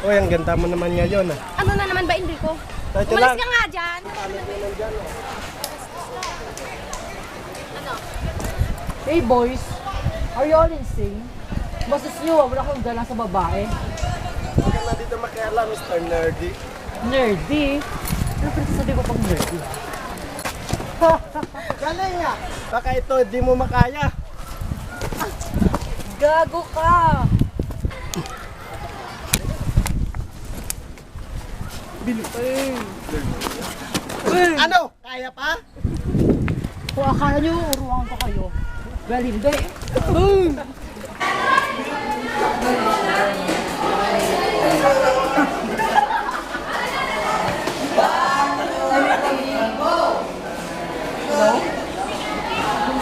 Uy, ang ganda mo naman ngayon ah. Ano na naman ba, Enrico? Kahit Umalis lang. ka nga dyan. Hey boys, are you all insane? Basta nyo, wala akong dala sa babae. Huwag ka na dito makialam, Mr. Nerdy. Nerdy? Ano pa sabi ko pag nerdy? Galing nga! Baka ito, di mo makaya. Gago ka! Ano? Kaya pa? Kung akala nyo, uruan ko kayo. Well, hindi. Hello?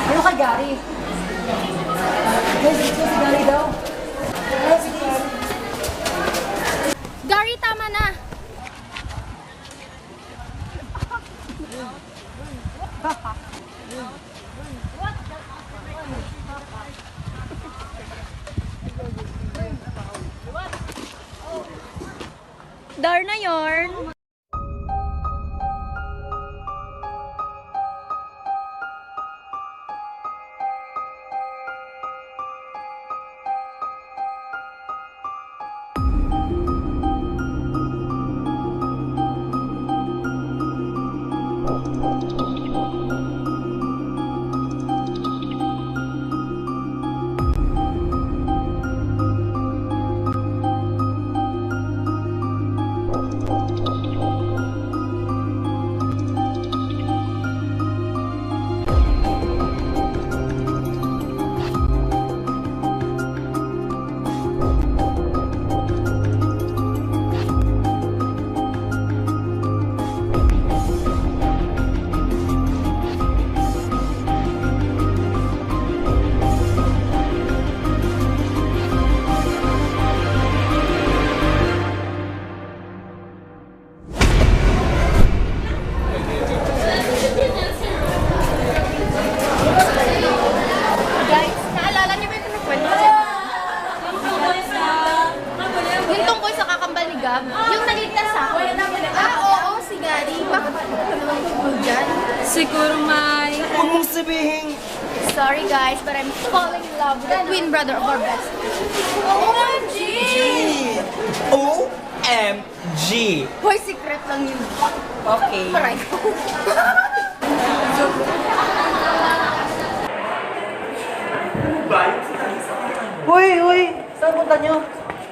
Ano kay Gary? Yes, si Gary daw. Yes, please. Gary, tama na. Darna yarn. Guys, naalala niyo ba yung pinagkwento ko? Yung tungkol sa kakambal ni Gab, yung naligtas sa akin. Oo, si Gary. Bakit ka naman tungkol dyan? Siguro may... Huwag mong sabihin. Sorry guys, but I'm falling in love with the twin brother of our best. OMG! OMG! Hoy, secret lang yun. Okay. Aray ko. Uy! Saan punta nyo?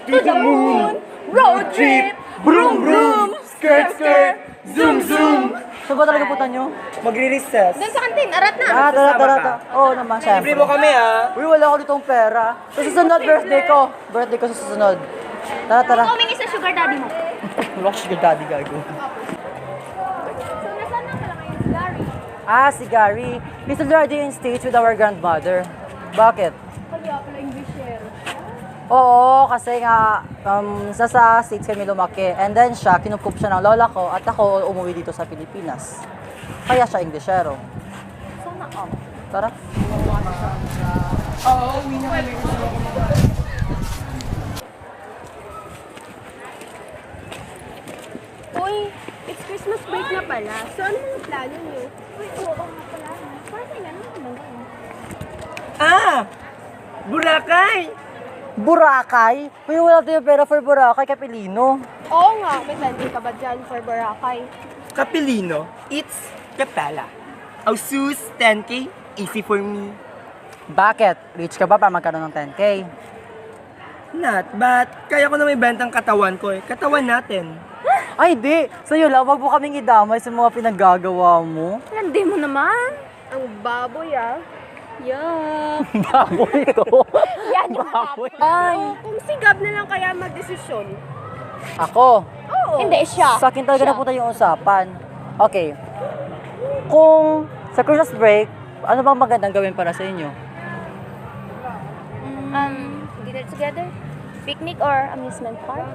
To the moon! Road trip! Broom broom! Skirt skirt! Zoom zoom! Saan ba talaga punta nyo? Magre-recess. Doon sa kantin, arat na. Tara. Oo naman, syempre. Libre mo kami ha. Uy, wala ako ditong pera. Sa susunod, birthday ko. Birthday ko sa susunod. Tara. Humingi sa sugar daddy mo. Wala ko sugar daddy, gago. So, nasaan na pala ngayon si Gary? Si Gary. He's already in stage with our grandmother. Bakit? Kaya pala Englishero. Oo, kasi nga, sa States kami lumaki. And then siya, kinukup siya ng lola ko at ako umuwi dito sa Pilipinas. Kaya siya Englishero. Sana all. Tara. Uy, it's Christmas break na pala. So, ano mga plano niyo? Uy, oo nga pala. Para sa'yo, ano mga bangga? Boracay! Boracay? Uy, wala tayong pera for Boracay, Kapilino. Oo nga, may planning ka ba dyan for Boracay? Capilino, it's Capella. Ausus 10K, easy for me. Bakit? Rich ka ba para magkaroon ng 10K? Not, but kaya ko na may bentang katawan ko eh. Katawan natin. Ay, di. Sa'yo lang, wag mo kaming idamay sa mga pinaggagawa mo. Landi mo naman. Ang baboy ah. Yuck. Baboy to. Yan yung Baboy. Ay. Kung si Gab na lang kaya magdesisyon. Ako. Oo. Hindi, siya. Sa akin talaga na po tayong usapan. Okay. Kung sa Christmas break, ano bang magandang gawin para sa inyo? Dinner together? Picnic or amusement park?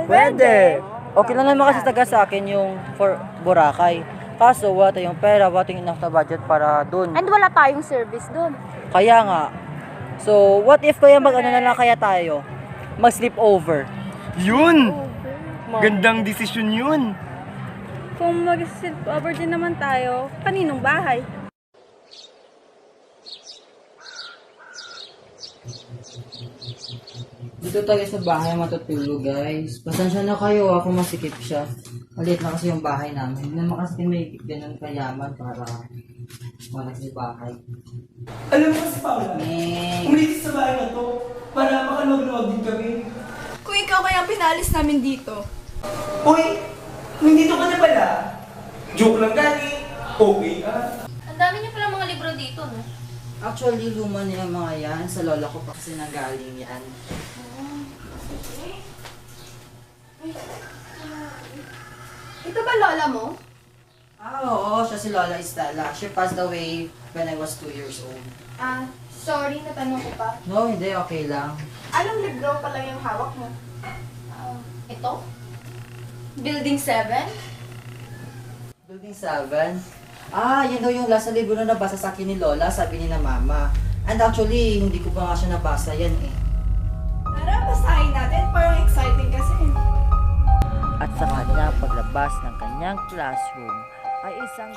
Pwede. Okay lang naman kasi taga sa akin yung for Boracay. Kaso wala tayong pera, wala tayong enough na budget para dun. And wala tayong service doon. Kaya nga. So, what if kaya mag-ano na lang kaya tayo? Mag-sleep over. Yun! Gandang desisyon yun. Kung mag-sleepover din naman tayo, kaninong bahay? Dito tayo sa bahay matutulog, guys. Pasensya na kayo, ako masikip siya. Maliit na kasi yung bahay namin. Hindi naman kasi may ganun kayaman para malaki yung bahay. Alam mo kasi Paula, Ning! umalis sa bahay na to para makaluwag-luwag din kami. Kung ikaw kaya pinalis namin dito. Uy, nandito ka na pala. Joke lang galing. Okay ah. Ang dami niyo pala mga libro dito, no? Actually, luma na yung mga yan. Sa lola ko pa kasi nanggaling yan. Ito ba lola mo? Oo, siya si Lola Estela. She passed away when I was 2 years old. Sorry, natanong ko pa. No, hindi. Okay lang. Anong libro pala yung hawak mo? Ito? Building 7? Building 7? Yan daw yung last na libro na nabasa sa akin ni Lola, sabi ni na Mama. And actually, hindi ko pa nga siya nabasa yan eh. Tara, basahin natin. Parang exciting kasi. At sa kanya paglabas ng kanyang classroom ay isang...